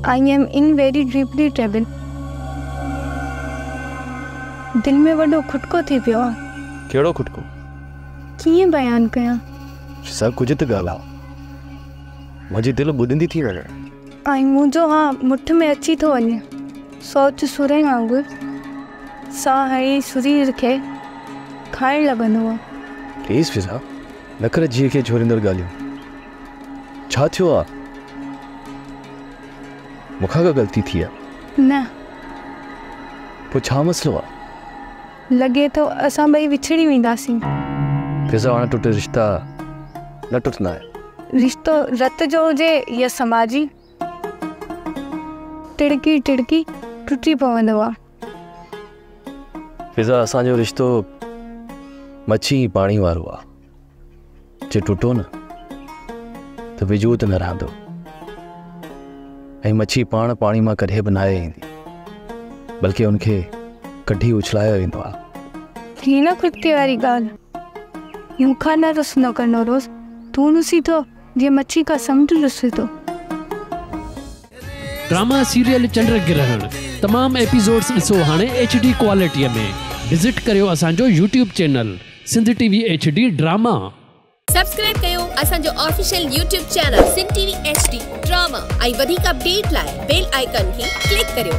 I am in very deeply trouble. दिल में वॾो खुटको थी पियो आहे। कहिड़ो खुटको? कीअं बयान कयां? सभु कुझु त ॻाल्हायो, मुंहिंजी दिलि ॿुधंदी थी वञे। ऐं मुंहिंजो मुठ में अची थो वञे सोच सुरे वांगुरु, साह ई शरीर खे खाइण लॻंदो आहे। प्लीज़ फिज़ा, न कर जीअ खे छोरींदड़ ॻाल्हियूं। छा थियो आहे? मूंखां का ग़लती थी आहे? न, पोइ छा मसलो आहे? लॻे थो असां ॿई विछड़ी वेंदासीं। फिज़ा, हाणे टुटे रिश्ता न टुटंदा आहिनि। रिश्तो रत जो हुजे या समाजी, टिड़की टिड़की टुटी पवंदो आहे। फिज़ा, असांजो रिश्तो मच्छी पाणी वारो आहे। जे टुटो न त वजूद न रहंदो, ऐं मच्छी पाण पाणी मां कॾहिं बि न आहे ईंदी, बल्कि उनखे कढी उछलायो वेंदो आहे। ही न खुटके वारी ॻाल्हि, मूंखां न रुस न करनो रोज़, तूं रुसी थो जीअं मच्छी का समुंड रुसे थो। ड्रामा सीरियल चंद्रग्रहण तमाम एपिसोड्स ॾिसो हाणे HD क्वालिटीअ में। विज़िट करियो असांजो YouTube channel Sindh TV HD drama. Subscribe कयो असांजो official YouTube channel Sindh TV HD drama ऐं वधीक अपडेट लाइ बेल आइकन खे क्लिक करियो।